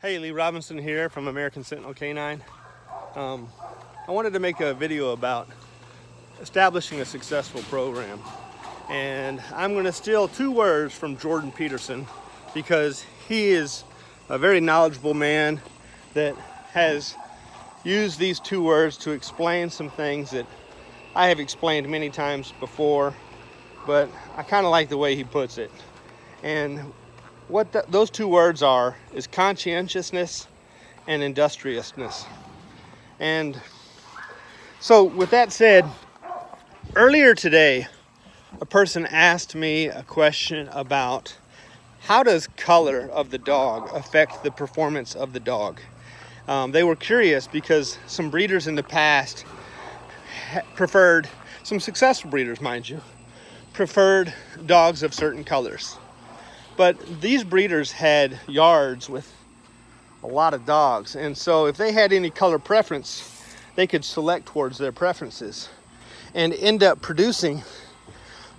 Hey, Lee Robinson here from American Sentinel Canine. I wanted to make a video about establishing a successful program. And I'm going to steal two words from Jordan Peterson because he is a very knowledgeable man that has used these two words to explain some things that I have explained many times before, but I kind of like the way he puts it. And what those two words are is conscientiousness and industriousness. And so with that said, earlier today, a person asked me a question about how does color of the dog affect the performance of the dog. They were curious because some breeders in the past preferred, some successful breeders, mind you, preferred dogs of certain colors. But these breeders had yards with a lot of dogs, and so if they had any color preference, they could select towards their preferences and end up producing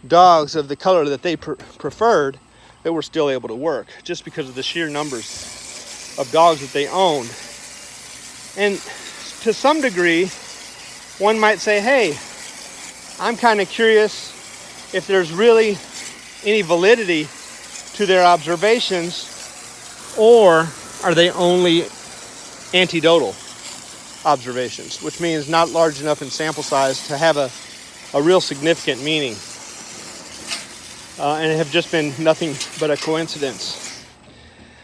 dogs of the color that they preferred that were still able to work, just because of the sheer numbers of dogs that they owned. And to some degree, one might say, hey, I'm kind of curious if there's really any validity to their observations, or are they only anecdotal observations, which means not large enough in sample size to have a real significant meaning, and have just been nothing but a coincidence.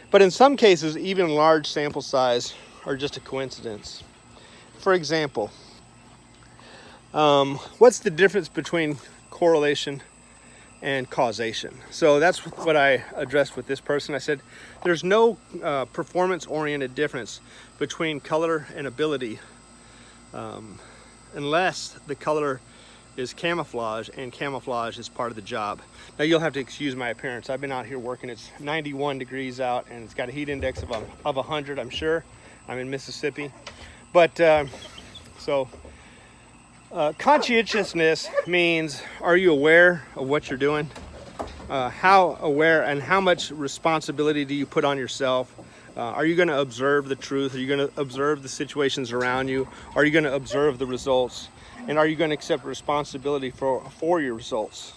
But in some cases, even large sample size are just a coincidence. For example, what's the difference between correlation and causation? So that's what I addressed with this person. I said there's no performance-oriented difference between color and ability unless the color is camouflage, and camouflage is part of the job. Now you'll have to excuse my appearance. I've been out here working. It's 91 degrees out and it's got a heat index of 100, I'm sure. I'm in Mississippi. But conscientiousness means, are you aware of what you're doing? How aware and how much responsibility do you put on yourself? Are you going to observe the truth? Are you going to observe the situations around you? Are you going to observe the results? And are you going to accept responsibility for your results?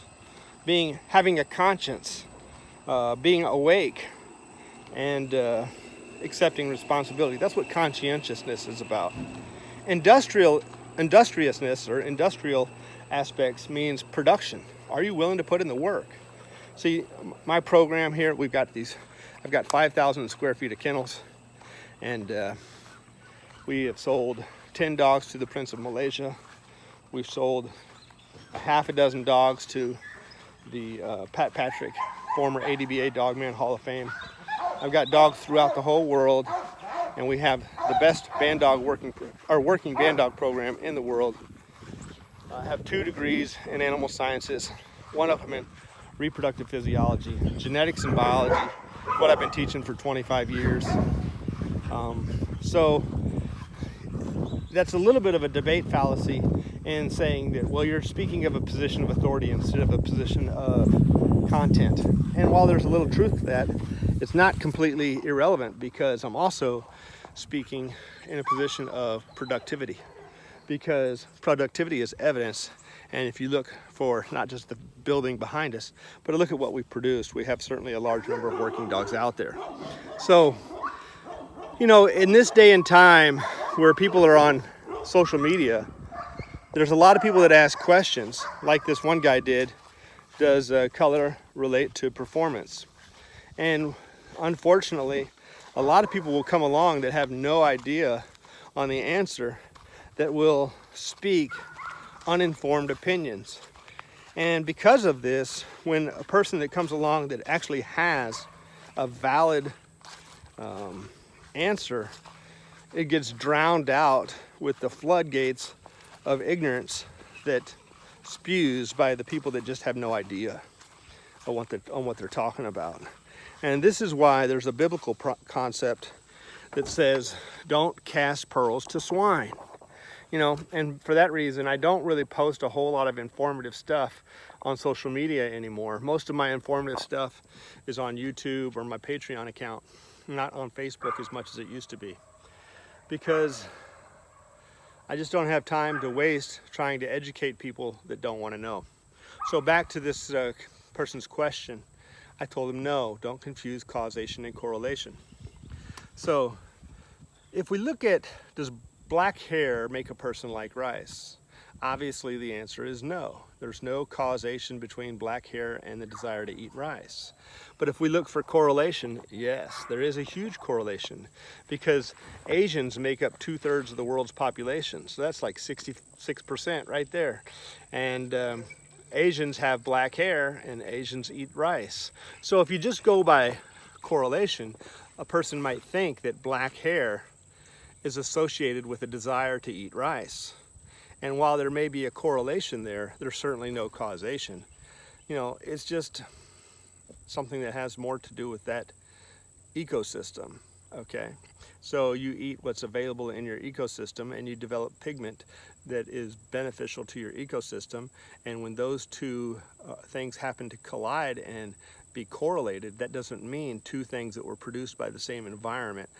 Having a conscience, being awake, and accepting responsibility. That's what conscientiousness is about. Industriousness or industrial aspects means production. Are you willing to put in the work? See, my program here, I've got 5,000 square feet of kennels, and we have sold 10 dogs to the Prince of Malaysia. We've sold a half a dozen dogs to the Pat Patrick, former ADBA Dogman Hall of Fame. I've got dogs throughout the whole world, and we have the best working band dog program in the world. I have 2 degrees in animal sciences, one of them in reproductive physiology, genetics and biology, what I've been teaching for 25 years. So that's a little bit of a debate fallacy in saying that, well, you're speaking of a position of authority instead of a position of content. And while there's a little truth to that, it's not completely irrelevant, because I'm also speaking in a position of productivity, because productivity is evidence. And if you look for not just the building behind us, but look at what we've produced, we have certainly a large number of working dogs out there. So, you know, in this day and time where people are on social media, there's a lot of people that ask questions like this one guy did. Does color relate to performance? And unfortunately, a lot of people will come along that have no idea on the answer, that will speak uninformed opinions. And because of this, when a person that comes along that actually has a valid answer, it gets drowned out with the floodgates of ignorance that spews by the people that just have no idea on what they're talking about. And this is why there's a biblical concept that says, don't cast pearls to swine. You know, and for that reason, I don't really post a whole lot of informative stuff on social media anymore. Most of my informative stuff is on YouTube or my Patreon account. not on Facebook as much as it used to be, because I just don't have time to waste trying to educate people that don't want to know. So back to this person's question, I told him, no, don't confuse causation and correlation. So if we look at, does black hair make a person like rice? Obviously the answer is no. There's no causation between black hair and the desire to eat rice. But if we look for correlation, yes, there is a huge correlation, because Asians make up 2/3 of the world's population. So that's like 66% right there. And Asians have black hair and Asians eat rice. So if you just go by correlation, a person might think that black hair is associated with a desire to eat rice. And while there may be a correlation there, there's certainly no causation. You know, it's just something that has more to do with that ecosystem, okay? So you eat what's available in your ecosystem and you develop pigment that is beneficial to your ecosystem. And when those two things happen to collide and be correlated, that doesn't mean two things that were produced by the same environment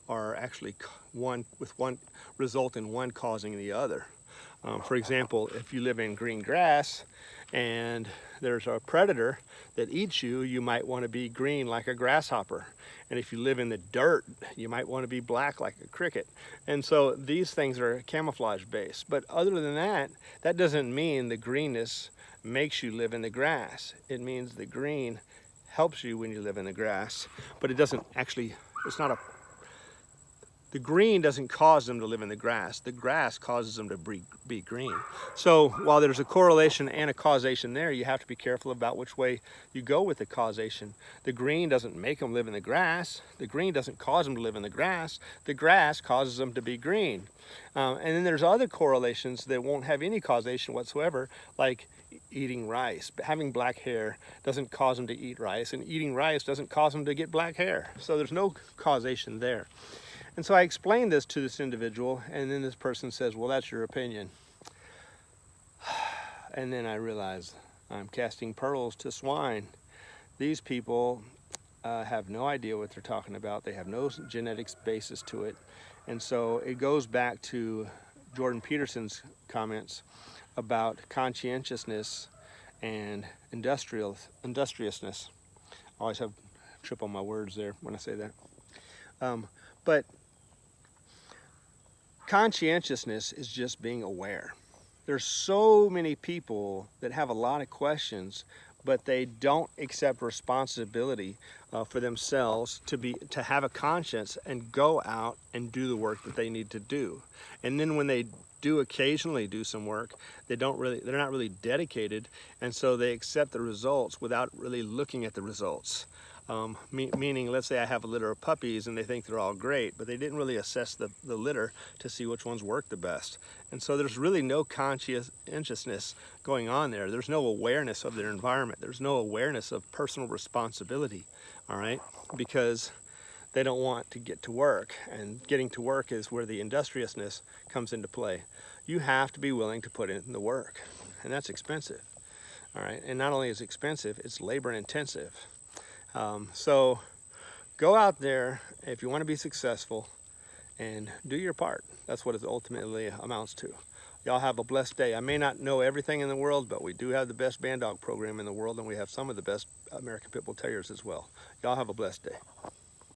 are actually one result in one causing the other. For example, if you live in green grass and there's a predator that eats you, you might want to be green like a grasshopper. And if you live in the dirt, you might want to be black like a cricket. And so these things are camouflage based. But other than that, that doesn't mean the greenness makes you live in the grass. It means the green helps you when you live in the grass, but it doesn't actually, the green doesn't cause them to live in the grass. The grass causes them to be green. So while there's a correlation and a causation there, you have to be careful about which way you go with the causation. The green doesn't make them live in the grass. The green doesn't cause them to live in the grass. The grass causes them to be green. And then there's other correlations that won't have any causation whatsoever, like eating rice. Having black hair doesn't cause them to eat rice, and eating rice doesn't cause them to get black hair. So there's no causation there. And so I explained this to this individual, and then this person says, well, that's your opinion. And then I realized I'm casting pearls to swine. These people have no idea what they're talking about. They have no genetics basis to it. And so it goes back to Jordan Peterson's comments about conscientiousness and industriousness. I always have trip on my words there when I say that. But conscientiousness is just being aware. There's so many people that have a lot of questions, but they don't accept responsibility for themselves to have a conscience and go out and do the work that they need to do. And then when they do occasionally do some work, they're not really dedicated, and so they accept the results without really looking at the results. Meaning, let's say I have a litter of puppies and they think they're all great, but they didn't really assess the litter to see which ones work the best. And so there's really no conscientiousness going on there. There's no awareness of their environment. There's no awareness of personal responsibility, all right? Because they don't want to get to work, and getting to work is where the industriousness comes into play. You have to be willing to put in the work, and that's expensive, all right? And not only is it expensive, it's labor intensive. So go out there if you want to be successful and do your part. That's what it ultimately amounts to. Y'all have a blessed day. I may not know everything in the world, but we do have the best band dog program in the world, and we have some of the best American Pit Bull Terriers as well. Y'all have a blessed day.